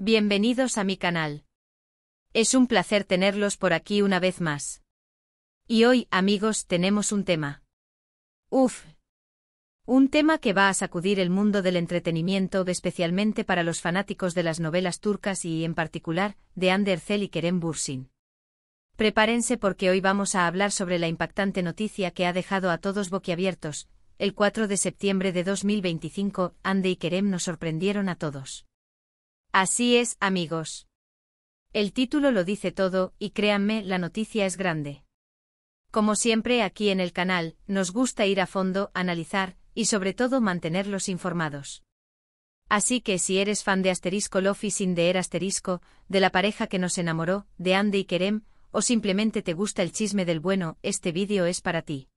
Bienvenidos a mi canal. Es un placer tenerlos por aquí una vez más. Y hoy, amigos, tenemos un tema. Un tema que va a sacudir el mundo del entretenimiento, especialmente para los fanáticos de las novelas turcas y, en particular, de Hande Erçel y Kerem Bürsin. Prepárense porque hoy vamos a hablar sobre la impactante noticia que ha dejado a todos boquiabiertos. El 4 de septiembre de 2025, Hande y Kerem nos sorprendieron a todos. Así es, amigos. El título lo dice todo, y créanme, la noticia es grande. Como siempre aquí en el canal, nos gusta ir a fondo, analizar, y sobre todo mantenerlos informados. Así que si eres fan de *Love is in the air*, de la pareja que nos enamoró, de Hande y Kerem, o simplemente te gusta el chisme del bueno, este vídeo es para ti.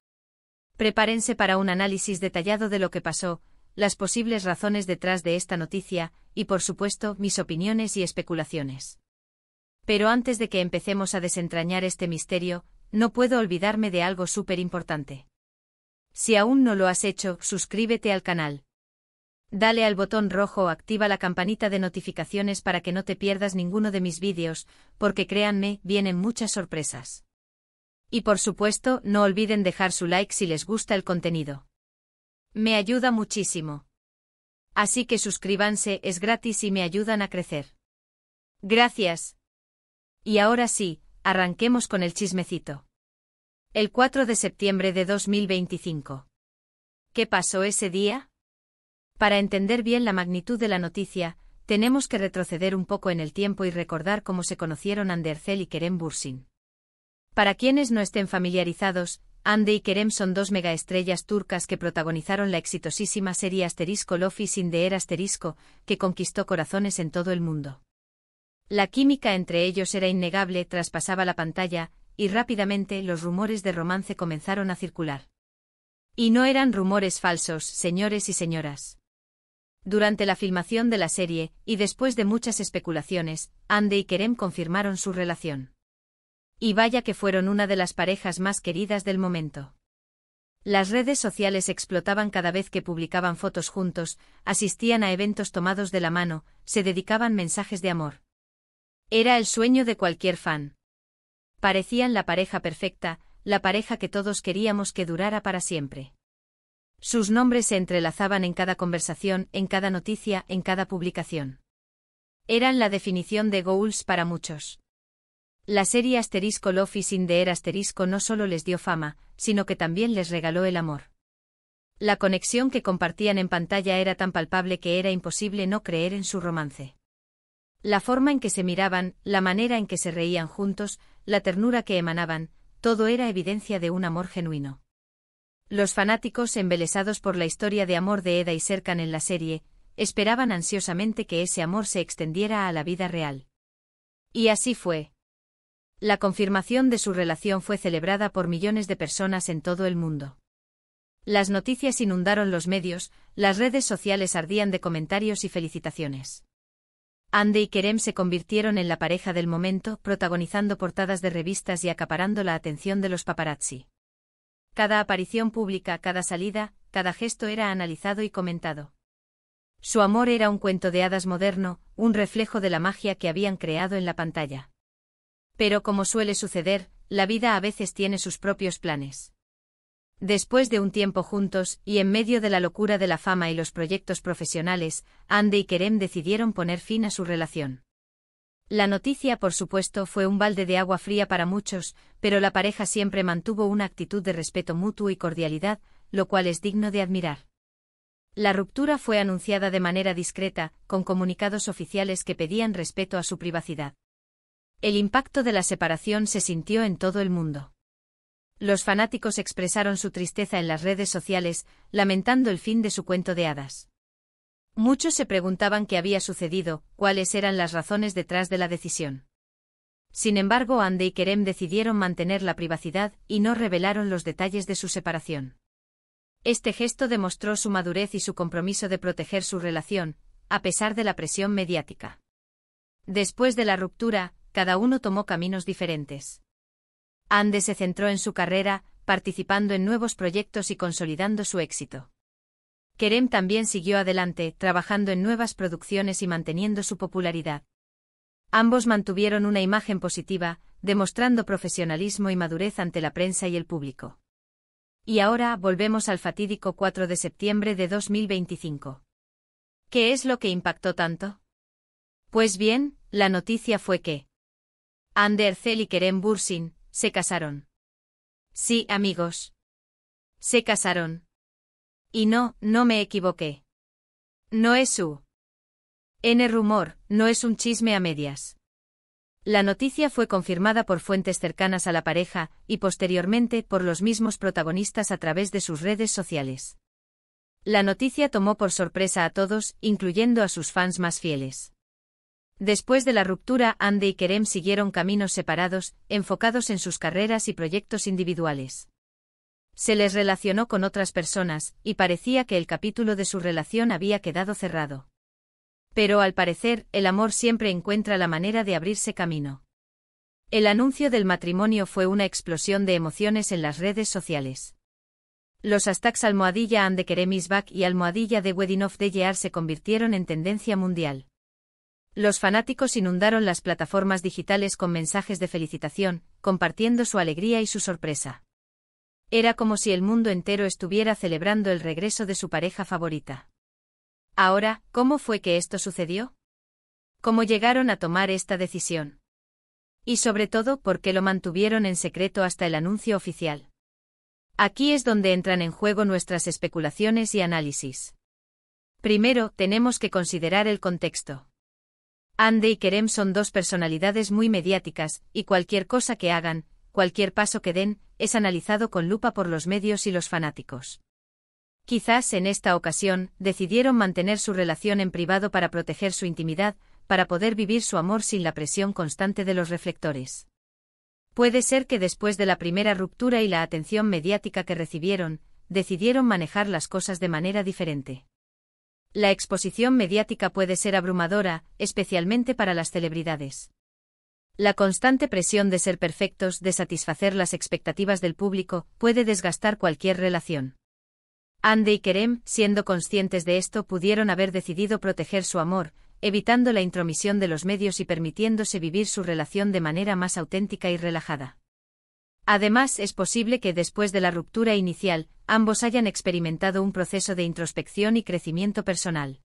Prepárense para un análisis detallado de lo que pasó, las posibles razones detrás de esta noticia, y por supuesto, mis opiniones y especulaciones. Pero antes de que empecemos a desentrañar este misterio, no puedo olvidarme de algo súper importante. Si aún no lo has hecho, suscríbete al canal. Dale al botón rojo o activa la campanita de notificaciones para que no te pierdas ninguno de mis vídeos, porque créanme, vienen muchas sorpresas. Y por supuesto, no olviden dejar su like si les gusta el contenido. Me ayuda muchísimo. Así que suscríbanse, es gratis y me ayudan a crecer. Gracias. Y ahora sí, arranquemos con el chismecito. El 4 de septiembre de 2025. ¿Qué pasó ese día? Para entender bien la magnitud de la noticia, tenemos que retroceder un poco en el tiempo y recordar cómo se conocieron Hande Erçel y Kerem Bürsin. Para quienes no estén familiarizados, Hande y Kerem son dos megaestrellas turcas que protagonizaron la exitosísima serie *Love is in the air*, que conquistó corazones en todo el mundo. La química entre ellos era innegable, traspasaba la pantalla, y rápidamente los rumores de romance comenzaron a circular. Y no eran rumores falsos, señores y señoras. Durante la filmación de la serie, y después de muchas especulaciones, Hande y Kerem confirmaron su relación. Y vaya que fueron una de las parejas más queridas del momento. Las redes sociales explotaban cada vez que publicaban fotos juntos, asistían a eventos tomados de la mano, se dedicaban mensajes de amor. Era el sueño de cualquier fan. Parecían la pareja perfecta, la pareja que todos queríamos que durara para siempre. Sus nombres se entrelazaban en cada conversación, en cada noticia, en cada publicación. Eran la definición de goals para muchos. La serie *Love is in the air* no solo les dio fama, sino que también les regaló el amor. La conexión que compartían en pantalla era tan palpable que era imposible no creer en su romance. La forma en que se miraban, la manera en que se reían juntos, la ternura que emanaban, todo era evidencia de un amor genuino. Los fanáticos, embelesados por la historia de amor de Eda y Serkan en la serie, esperaban ansiosamente que ese amor se extendiera a la vida real. Y así fue. La confirmación de su relación fue celebrada por millones de personas en todo el mundo. Las noticias inundaron los medios, las redes sociales ardían de comentarios y felicitaciones. Hande y Kerem se convirtieron en la pareja del momento, protagonizando portadas de revistas y acaparando la atención de los paparazzi. Cada aparición pública, cada salida, cada gesto era analizado y comentado. Su amor era un cuento de hadas moderno, un reflejo de la magia que habían creado en la pantalla. Pero como suele suceder, la vida a veces tiene sus propios planes. Después de un tiempo juntos, y en medio de la locura de la fama y los proyectos profesionales, Hande y Kerem decidieron poner fin a su relación. La noticia, por supuesto, fue un balde de agua fría para muchos, pero la pareja siempre mantuvo una actitud de respeto mutuo y cordialidad, lo cual es digno de admirar. La ruptura fue anunciada de manera discreta, con comunicados oficiales que pedían respeto a su privacidad. El impacto de la separación se sintió en todo el mundo. Los fanáticos expresaron su tristeza en las redes sociales, lamentando el fin de su cuento de hadas. Muchos se preguntaban qué había sucedido, cuáles eran las razones detrás de la decisión. Sin embargo, Hande y Kerem decidieron mantener la privacidad y no revelaron los detalles de su separación. Este gesto demostró su madurez y su compromiso de proteger su relación, a pesar de la presión mediática. Después de la ruptura, cada uno tomó caminos diferentes. Hande se centró en su carrera, participando en nuevos proyectos y consolidando su éxito. Kerem también siguió adelante, trabajando en nuevas producciones y manteniendo su popularidad. Ambos mantuvieron una imagen positiva, demostrando profesionalismo y madurez ante la prensa y el público. Y ahora volvemos al fatídico 4 de septiembre de 2025. ¿Qué es lo que impactó tanto? Pues bien, la noticia fue que Andy Ercel y Kerem Bürsin se casaron. Sí, amigos. Se casaron. Y no me equivoqué. No es rumor, no es un chisme a medias. La noticia fue confirmada por fuentes cercanas a la pareja, y posteriormente por los mismos protagonistas a través de sus redes sociales. La noticia tomó por sorpresa a todos, incluyendo a sus fans más fieles. Después de la ruptura, Andy y Kerem siguieron caminos separados, enfocados en sus carreras y proyectos individuales. Se les relacionó con otras personas, y parecía que el capítulo de su relación había quedado cerrado. Pero al parecer, el amor siempre encuentra la manera de abrirse camino. El anuncio del matrimonio fue una explosión de emociones en las redes sociales. Los hashtags @Andy Kerem is back y @The Wedding of the Year se convirtieron en tendencia mundial. Los fanáticos inundaron las plataformas digitales con mensajes de felicitación, compartiendo su alegría y su sorpresa. Era como si el mundo entero estuviera celebrando el regreso de su pareja favorita. Ahora, ¿cómo fue que esto sucedió? ¿Cómo llegaron a tomar esta decisión? Y sobre todo, ¿por qué lo mantuvieron en secreto hasta el anuncio oficial? Aquí es donde entran en juego nuestras especulaciones y análisis. Primero, tenemos que considerar el contexto. Andy y Kerem son dos personalidades muy mediáticas, y cualquier cosa que hagan, cualquier paso que den, es analizado con lupa por los medios y los fanáticos. Quizás en esta ocasión, decidieron mantener su relación en privado para proteger su intimidad, para poder vivir su amor sin la presión constante de los reflectores. Puede ser que después de la primera ruptura y la atención mediática que recibieron, decidieron manejar las cosas de manera diferente. La exposición mediática puede ser abrumadora, especialmente para las celebridades. La constante presión de ser perfectos, de satisfacer las expectativas del público, puede desgastar cualquier relación. Andy y Kerem, siendo conscientes de esto, pudieron haber decidido proteger su amor, evitando la intromisión de los medios y permitiéndose vivir su relación de manera más auténtica y relajada. Además, es posible que después de la ruptura inicial, ambos hayan experimentado un proceso de introspección y crecimiento personal.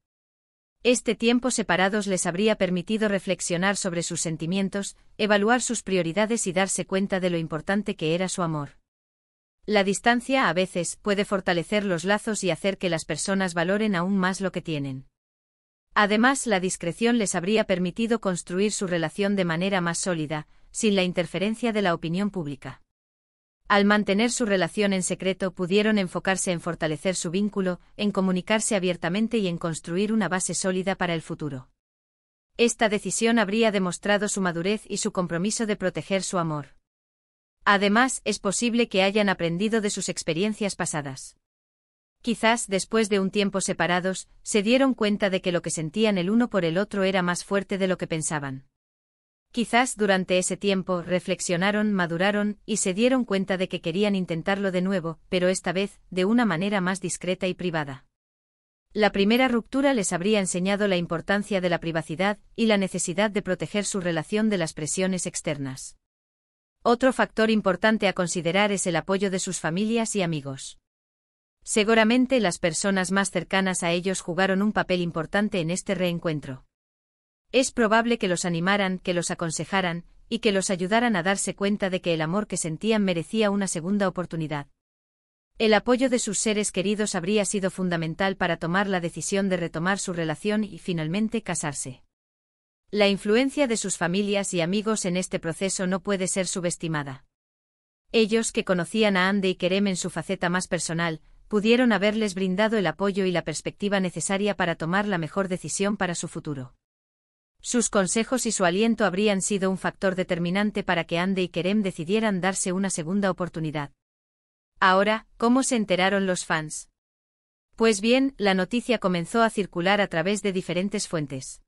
Este tiempo separados les habría permitido reflexionar sobre sus sentimientos, evaluar sus prioridades y darse cuenta de lo importante que era su amor. La distancia a veces puede fortalecer los lazos y hacer que las personas valoren aún más lo que tienen. Además, la discreción les habría permitido construir su relación de manera más sólida, sin la interferencia de la opinión pública. Al mantener su relación en secreto, pudieron enfocarse en fortalecer su vínculo, en comunicarse abiertamente y en construir una base sólida para el futuro. Esta decisión habría demostrado su madurez y su compromiso de proteger su amor. Además, es posible que hayan aprendido de sus experiencias pasadas. Quizás, después de un tiempo separados, se dieron cuenta de que lo que sentían el uno por el otro era más fuerte de lo que pensaban. Quizás durante ese tiempo reflexionaron, maduraron, y se dieron cuenta de que querían intentarlo de nuevo, pero esta vez, de una manera más discreta y privada. La primera ruptura les habría enseñado la importancia de la privacidad y la necesidad de proteger su relación de las presiones externas. Otro factor importante a considerar es el apoyo de sus familias y amigos. Seguramente las personas más cercanas a ellos jugaron un papel importante en este reencuentro. Es probable que los animaran, que los aconsejaran, y que los ayudaran a darse cuenta de que el amor que sentían merecía una segunda oportunidad. El apoyo de sus seres queridos habría sido fundamental para tomar la decisión de retomar su relación y finalmente casarse. La influencia de sus familias y amigos en este proceso no puede ser subestimada. Ellos, que conocían a Andy y Kerem en su faceta más personal, pudieron haberles brindado el apoyo y la perspectiva necesaria para tomar la mejor decisión para su futuro. Sus consejos y su aliento habrían sido un factor determinante para que Andy y Kerem decidieran darse una segunda oportunidad. Ahora, ¿cómo se enteraron los fans? Pues bien, la noticia comenzó a circular a través de diferentes fuentes.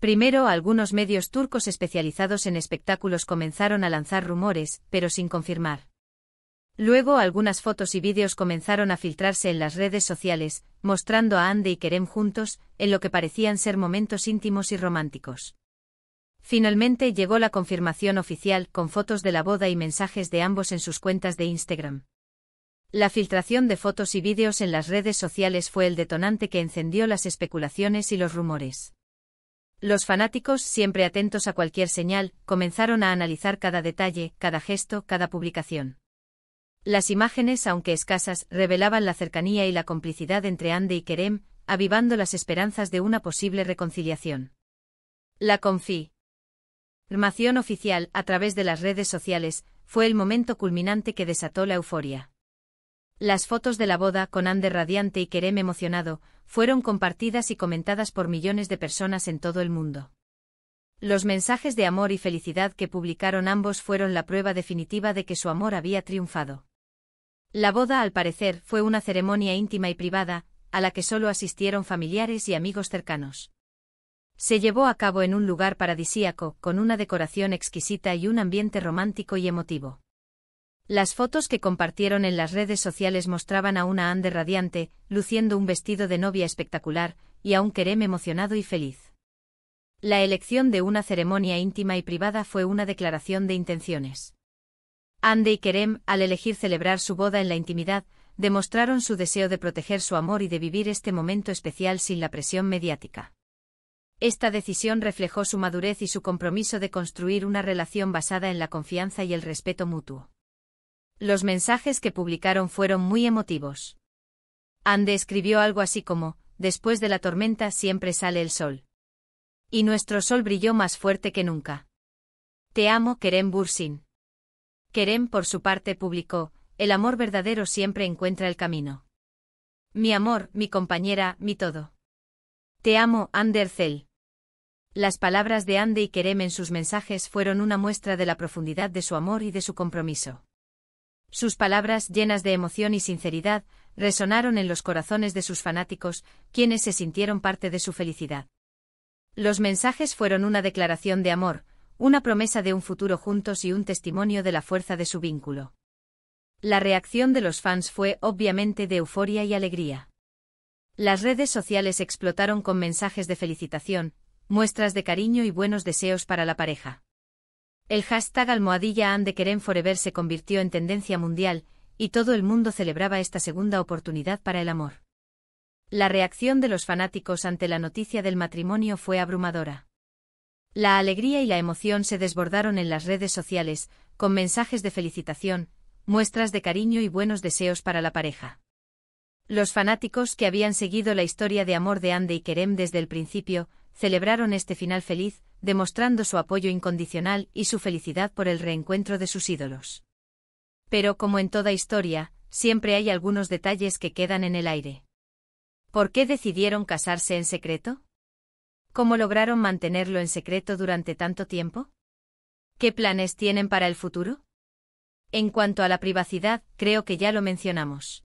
Primero, algunos medios turcos especializados en espectáculos comenzaron a lanzar rumores, pero sin confirmar. Luego, algunas fotos y vídeos comenzaron a filtrarse en las redes sociales, mostrando a Andy y Kerem juntos, en lo que parecían ser momentos íntimos y románticos. Finalmente llegó la confirmación oficial con fotos de la boda y mensajes de ambos en sus cuentas de Instagram. La filtración de fotos y vídeos en las redes sociales fue el detonante que encendió las especulaciones y los rumores. Los fanáticos, siempre atentos a cualquier señal, comenzaron a analizar cada detalle, cada gesto, cada publicación. Las imágenes, aunque escasas, revelaban la cercanía y la complicidad entre Hande y Kerem, avivando las esperanzas de una posible reconciliación. La confirmación oficial, a través de las redes sociales, fue el momento culminante que desató la euforia. Las fotos de la boda, con Hande radiante y Kerem emocionado, fueron compartidas y comentadas por millones de personas en todo el mundo. Los mensajes de amor y felicidad que publicaron ambos fueron la prueba definitiva de que su amor había triunfado. La boda, al parecer, fue una ceremonia íntima y privada, a la que solo asistieron familiares y amigos cercanos. Se llevó a cabo en un lugar paradisíaco, con una decoración exquisita y un ambiente romántico y emotivo. Las fotos que compartieron en las redes sociales mostraban a una Hande radiante, luciendo un vestido de novia espectacular, y a un Kerem emocionado y feliz. La elección de una ceremonia íntima y privada fue una declaración de intenciones. Hande y Kerem, al elegir celebrar su boda en la intimidad, demostraron su deseo de proteger su amor y de vivir este momento especial sin la presión mediática. Esta decisión reflejó su madurez y su compromiso de construir una relación basada en la confianza y el respeto mutuo. Los mensajes que publicaron fueron muy emotivos. Hande escribió algo así como: después de la tormenta siempre sale el sol. Y nuestro sol brilló más fuerte que nunca. Te amo, Kerem Bürsin. Kerem, por su parte, publicó: el amor verdadero siempre encuentra el camino. Mi amor, mi compañera, mi todo. Te amo, Hande Erçel. Las palabras de Hande y Kerem en sus mensajes fueron una muestra de la profundidad de su amor y de su compromiso. Sus palabras, llenas de emoción y sinceridad, resonaron en los corazones de sus fanáticos, quienes se sintieron parte de su felicidad. Los mensajes fueron una declaración de amor, una promesa de un futuro juntos y un testimonio de la fuerza de su vínculo. La reacción de los fans fue, obviamente, de euforia y alegría. Las redes sociales explotaron con mensajes de felicitación, muestras de cariño y buenos deseos para la pareja. El hashtag #HandeKeremForever se convirtió en tendencia mundial, y todo el mundo celebraba esta segunda oportunidad para el amor. La reacción de los fanáticos ante la noticia del matrimonio fue abrumadora. La alegría y la emoción se desbordaron en las redes sociales, con mensajes de felicitación, muestras de cariño y buenos deseos para la pareja. Los fanáticos, que habían seguido la historia de amor de Hande y Kerem desde el principio, celebraron este final feliz, demostrando su apoyo incondicional y su felicidad por el reencuentro de sus ídolos. Pero, como en toda historia, siempre hay algunos detalles que quedan en el aire. ¿Por qué decidieron casarse en secreto? ¿Cómo lograron mantenerlo en secreto durante tanto tiempo? ¿Qué planes tienen para el futuro? En cuanto a la privacidad, creo que ya lo mencionamos.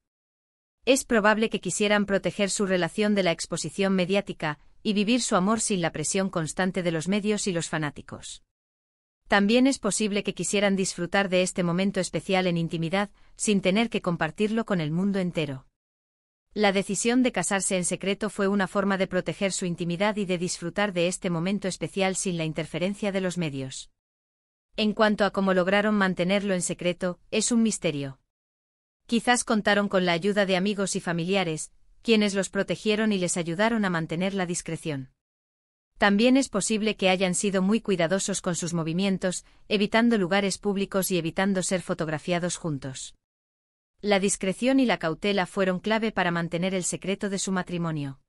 Es probable que quisieran proteger su relación de la exposición mediática, y vivir su amor sin la presión constante de los medios y los fanáticos. También es posible que quisieran disfrutar de este momento especial en intimidad, sin tener que compartirlo con el mundo entero. La decisión de casarse en secreto fue una forma de proteger su intimidad y de disfrutar de este momento especial sin la interferencia de los medios. En cuanto a cómo lograron mantenerlo en secreto, es un misterio. Quizás contaron con la ayuda de amigos y familiares, quienes los protegieron y les ayudaron a mantener la discreción. También es posible que hayan sido muy cuidadosos con sus movimientos, evitando lugares públicos y evitando ser fotografiados juntos. La discreción y la cautela fueron clave para mantener el secreto de su matrimonio.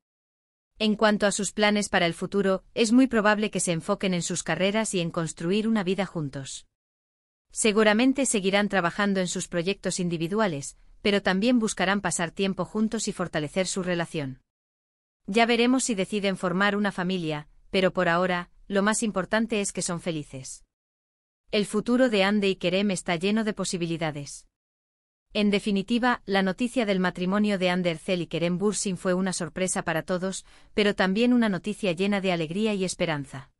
En cuanto a sus planes para el futuro, es muy probable que se enfoquen en sus carreras y en construir una vida juntos. Seguramente seguirán trabajando en sus proyectos individuales, pero también buscarán pasar tiempo juntos y fortalecer su relación. Ya veremos si deciden formar una familia, pero por ahora, lo más importante es que son felices. El futuro de Hande y Kerem está lleno de posibilidades. En definitiva, la noticia del matrimonio de Hande Erçel y Kerem Bürsin fue una sorpresa para todos, pero también una noticia llena de alegría y esperanza.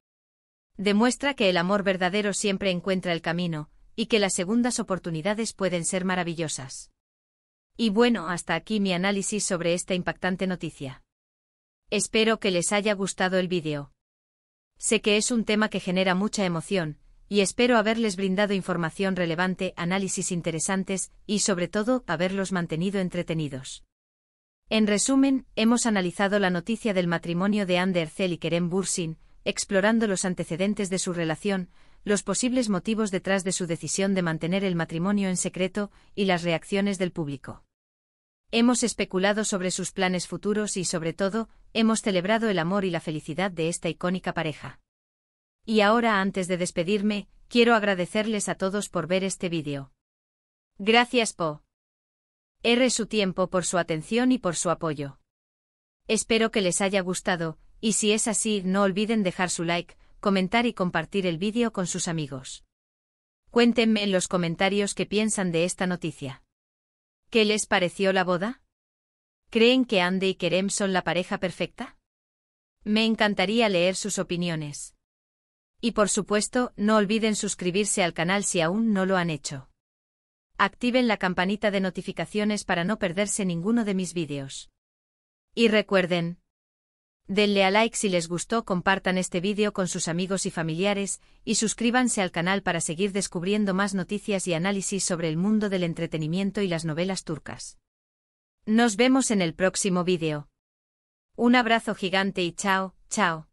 Demuestra que el amor verdadero siempre encuentra el camino, y que las segundas oportunidades pueden ser maravillosas. Y bueno, hasta aquí mi análisis sobre esta impactante noticia. Espero que les haya gustado el vídeo. Sé que es un tema que genera mucha emoción, y espero haberles brindado información relevante, análisis interesantes y, sobre todo, haberlos mantenido entretenidos. En resumen, hemos analizado la noticia del matrimonio de Hande Erçel y Kerem Bürsin, explorando los antecedentes de su relación, los posibles motivos detrás de su decisión de mantener el matrimonio en secreto y las reacciones del público. Hemos especulado sobre sus planes futuros y, sobre todo, hemos celebrado el amor y la felicidad de esta icónica pareja. Y ahora, antes de despedirme, quiero agradecerles a todos por ver este vídeo. Gracias por su tiempo, por su atención y por su apoyo. Espero que les haya gustado, y si es así, no olviden dejar su like, comentar y compartir el vídeo con sus amigos. Cuéntenme en los comentarios qué piensan de esta noticia. ¿Qué les pareció la boda? ¿Creen que Hande y Kerem son la pareja perfecta? Me encantaría leer sus opiniones. Y por supuesto, no olviden suscribirse al canal si aún no lo han hecho. Activen la campanita de notificaciones para no perderse ninguno de mis vídeos. Y recuerden, denle a like si les gustó, compartan este vídeo con sus amigos y familiares, y suscríbanse al canal para seguir descubriendo más noticias y análisis sobre el mundo del entretenimiento y las novelas turcas. Nos vemos en el próximo vídeo. Un abrazo gigante y chao, chao.